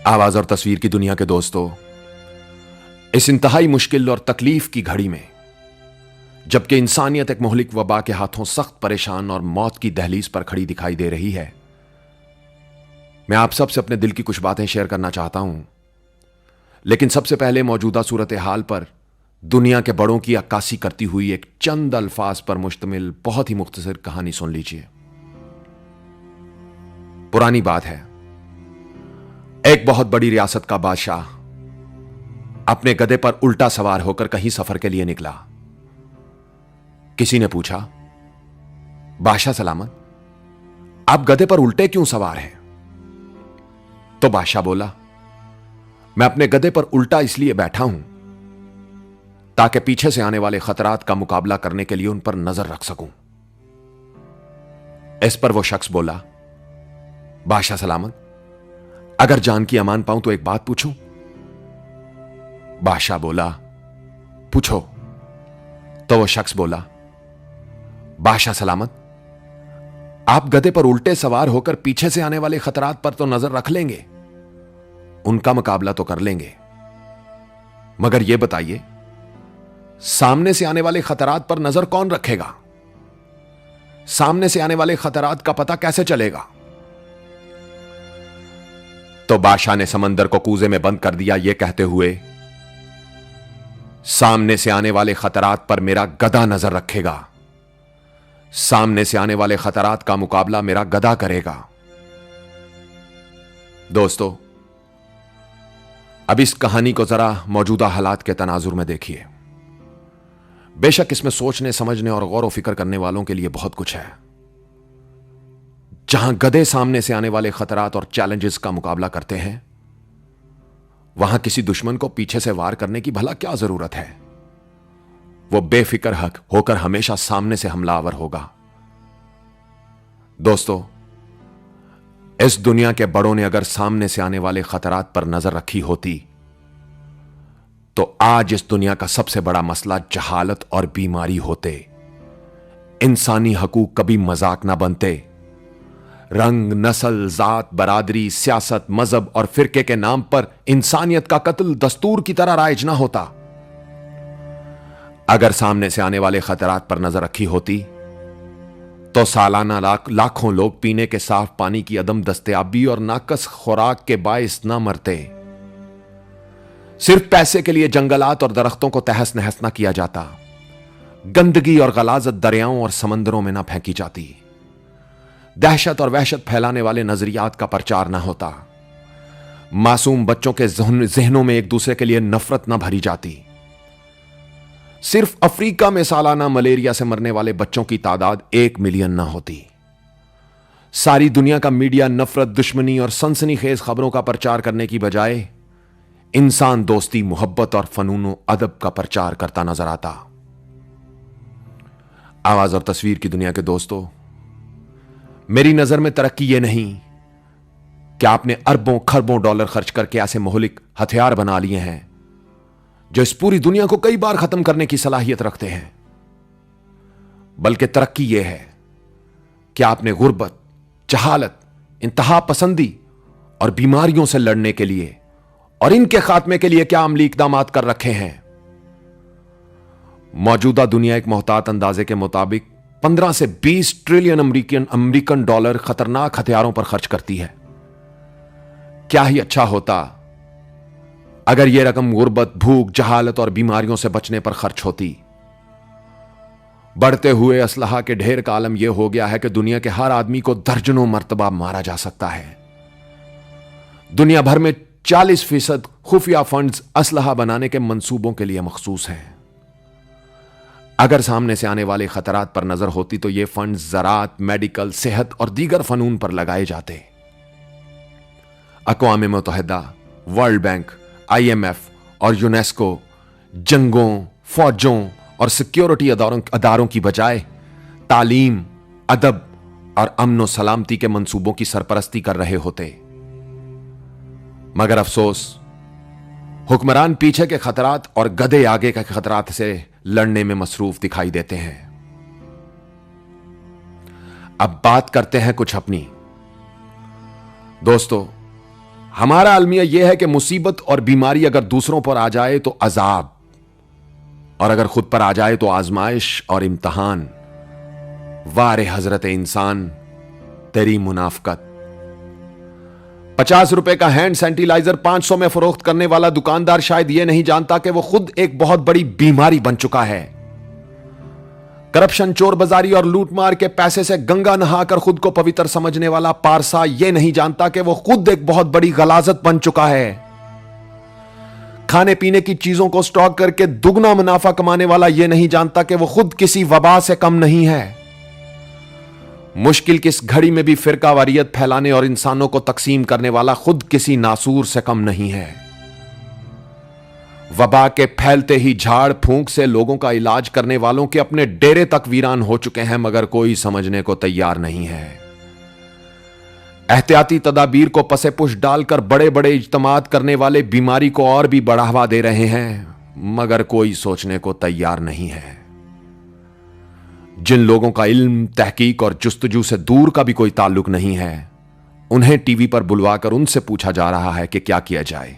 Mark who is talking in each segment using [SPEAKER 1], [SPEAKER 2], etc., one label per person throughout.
[SPEAKER 1] आवाज और तस्वीर की दुनिया के दोस्तों, इस इंतहाई मुश्किल और तकलीफ की घड़ी में जबकि इंसानियत एक मोहलिक वबा के हाथों सख्त परेशान और मौत की दहलीज पर खड़ी दिखाई दे रही है, मैं आप सबसे अपने दिल की कुछ बातें शेयर करना चाहता हूं। लेकिन सबसे पहले मौजूदा सूरत हाल पर दुनिया के बड़ों की अक्कासी करती हुई एक चंद अल्फाज पर मुश्तमिल बहुत ही मुख्तसर कहानी सुन लीजिए। पुरानी बात है, एक बहुत बड़ी रियासत का बादशाह अपने गधे पर उल्टा सवार होकर कहीं सफर के लिए निकला। किसी ने पूछा, बादशाह सलामत, आप गधे पर उल्टे क्यों सवार हैं? तो बादशाह बोला, मैं अपने गधे पर उल्टा इसलिए बैठा हूं ताकि पीछे से आने वाले खतरात का मुकाबला करने के लिए उन पर नजर रख सकूं। इस पर वो शख्स बोला, बादशाह सलामत, अगर जान की अमान पाऊं तो एक बात पूछूं? बादशाह बोला, पूछो। तो वो शख्स बोला, बादशाह सलामत, आप गधे पर उल्टे सवार होकर पीछे से आने वाले खतरात पर तो नजर रख लेंगे, उनका मुकाबला तो कर लेंगे, मगर यह बताइए, सामने से आने वाले खतरात पर नजर कौन रखेगा? सामने से आने वाले खतरात का पता कैसे चलेगा? तो बादशाह ने समंदर को कूजे में बंद कर दिया, यह कहते हुए, सामने से आने वाले खतरात पर मेरा गधा नजर रखेगा, सामने से आने वाले खतरात का मुकाबला मेरा गधा करेगा। दोस्तों, अब इस कहानी को जरा मौजूदा हालात के तनाजुर में देखिए। बेशक इसमें सोचने समझने और गौर व फिक्र करने वालों के लिए बहुत कुछ है। जहां गधे सामने से आने वाले खतरात और चैलेंजेस का मुकाबला करते हैं, वहां किसी दुश्मन को पीछे से वार करने की भला क्या जरूरत है? वो बेफिक्र हक होकर हमेशा सामने से हमलावर होगा। दोस्तों, इस दुनिया के बड़ों ने अगर सामने से आने वाले खतरात पर नजर रखी होती तो आज इस दुनिया का सबसे बड़ा मसला जहालत और बीमारी होते। इंसानी हकूक कभी मजाक ना बनते। रंग, नस्ल, जात, बरादरी, सियासत, मजहब और फिरके के नाम पर इंसानियत का कत्ल दस्तूर की तरह राइज ना होता। अगर सामने से आने वाले खतरात पर नजर रखी होती तो सालाना लाखों लोग पीने के साफ पानी की अदम दस्तयाबी और नाकस खुराक के बायस ना मरते। सिर्फ पैसे के लिए जंगलात और दरख्तों को तहस नहस ना किया जाता। गंदगी और गलाजत दरियाओं और समंदरों में ना फेंकी जाती। दहशत और वहशत फैलाने वाले नजरियात का प्रचार ना होता। मासूम बच्चों के जहनों में एक दूसरे के लिए नफरत ना भरी जाती। सिर्फ अफ्रीका में सालाना मलेरिया से मरने वाले बच्चों की तादाद 1 मिलियन ना होती। सारी दुनिया का मीडिया नफरत, दुश्मनी और सनसनीखेज खबरों का प्रचार करने की बजाय इंसान दोस्ती, मोहब्बत और फनून अदब का प्रचार करता नजर आता। आवाज और तस्वीर की दुनिया के दोस्तों, मेरी नजर में तरक्की यह नहीं कि आपने अरबों खरबों डॉलर खर्च करके ऐसे मोहलिक हथियार बना लिए हैं जो इस पूरी दुनिया को कई बार खत्म करने की सलाहियत रखते हैं, बल्कि तरक्की यह है कि आपने गुर्बत, जहालत, इंतहा पसंदी और बीमारियों से लड़ने के लिए और इनके खात्मे के लिए क्या अमली इकदामात कर रखे हैं। मौजूदा दुनिया एक मोहतात अंदाजे के मुताबिक 15 से 20 ट्रिलियन अमेरिकन डॉलर खतरनाक हथियारों पर खर्च करती है। क्या ही अच्छा होता अगर यह रकम गुर्बत, भूख, जहालत और बीमारियों से बचने पर खर्च होती। बढ़ते हुए असलहा के ढेर का आलम यह हो गया है कि दुनिया के हर आदमी को दर्जनों मर्तबा मारा जा सकता है। दुनिया भर में 40% खुफिया फंड्स असलहा बनाने के मंसूबों के लिए मखसूस हैं। अगर सामने से आने वाले खतरात पर नजर होती तो ये फंड्स ज़राअत, मेडिकल, सेहत और दीगर फनून पर लगाए जाते। अक़वाम मुत्तहिदा, वर्ल्ड बैंक, IMF और यूनेस्को जंगों, फौजों और सिक्योरिटी अदारों की बजाय तालीम, अदब और अमन व सलामती के मंसूबों की सरपरस्ती कर रहे होते। मगर अफसोस, हुक्मरान पीछे के खतरात और गधे आगे के खतरात से लड़ने में मसरूफ दिखाई देते हैं। अब बात करते हैं कुछ अपनी। दोस्तों, हमारा अलमिया यह है कि मुसीबत और बीमारी अगर दूसरों पर आ जाए तो अजाब, और अगर खुद पर आ जाए तो आजमाइश और इम्तहान। वारे हजरत इंसान, तेरी मुनाफकत। 50 रुपए का हैंड सैनिटाइजर 500 में फरोख्त करने वाला दुकानदार शायद यह नहीं जानता कि वह खुद एक बहुत बड़ी बीमारी बन चुका है। करप्शन, चोर बाजारी और लूटमार के पैसे से गंगा नहाकर खुद को पवित्र समझने वाला पारसा यह नहीं जानता कि वह खुद एक बहुत बड़ी गलाजत बन चुका है। खाने पीने की चीजों को स्टॉक करके दुगना मुनाफा कमाने वाला यह नहीं जानता कि वह खुद किसी वबा से कम नहीं है। मुश्किल की इस घड़ी में भी फिरकावारियत फैलाने और इंसानों को तकसीम करने वाला खुद किसी नासूर से कम नहीं है। वबा के फैलते ही झाड़ फूंक से लोगों का इलाज करने वालों के अपने डेरे तक वीरान हो चुके हैं, मगर कोई समझने को तैयार नहीं है। एहतियाती तदाबीर को पसे पुश डालकर बड़े बड़े इज्तिमात करने वाले बीमारी को और भी बढ़ावा दे रहे हैं, मगर कोई सोचने को तैयार नहीं है। जिन लोगों का इल्म, तहकीक और जुस्तजू से दूर का भी कोई ताल्लुक नहीं है, उन्हें टीवी पर बुलवाकर उनसे पूछा जा रहा है कि क्या किया जाए,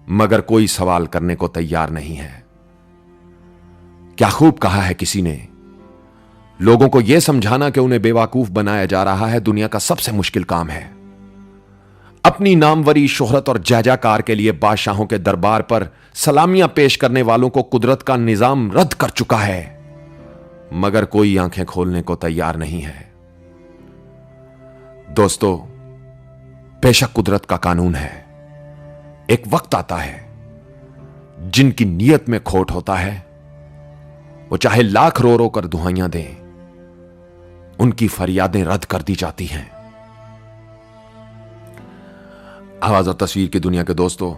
[SPEAKER 1] मगर कोई सवाल करने को तैयार नहीं है। क्या खूब कहा है किसी ने, लोगों को यह समझाना कि उन्हें बेवकूफ बनाया जा रहा है दुनिया का सबसे मुश्किल काम है। अपनी नामवरी, शोहरत और जयजयकार के लिए बादशाहों के दरबार पर सलामियां पेश करने वालों को कुदरत का निजाम रद्द कर चुका है, मगर कोई आंखें खोलने को तैयार नहीं है। दोस्तों, बेशक कुदरत का कानून है, एक वक्त आता है जिनकी नीयत में खोट होता है, वो चाहे लाख रो रो कर दुहाइयां दें, उनकी फरियादें रद्द कर दी जाती हैं। आवाज और तस्वीर की दुनिया के दोस्तों,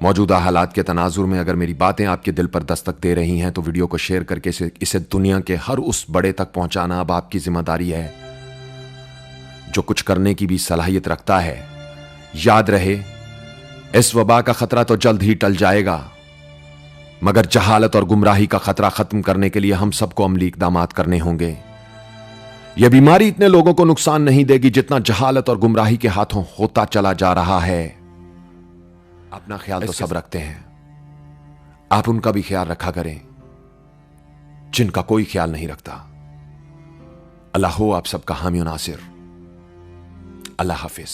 [SPEAKER 1] मौजूदा हालात के तनाजुर में अगर मेरी बातें आपके दिल पर दस्तक दे रही हैं तो वीडियो को शेयर करके इसे दुनिया के हर उस बड़े तक पहुंचाना अब आपकी जिम्मेदारी है जो कुछ करने की भी सलाहियत रखता है। याद रहे, इस वबा का खतरा तो जल्द ही टल जाएगा, मगर जहालत और गुमराही का खतरा खत्म करने के लिए हम सबको अमली इक़दामात करने होंगे। यह बीमारी इतने लोगों को नुकसान नहीं देगी जितना जहालत और गुमराही के हाथों होता चला जा रहा है। अपना ख्याल तो सब रखते हैं, आप उनका भी ख्याल रखा करें जिनका कोई ख्याल नहीं रखता। अल्लाह हो आप सबका हामी और नासिर। अल्लाह हाफिज।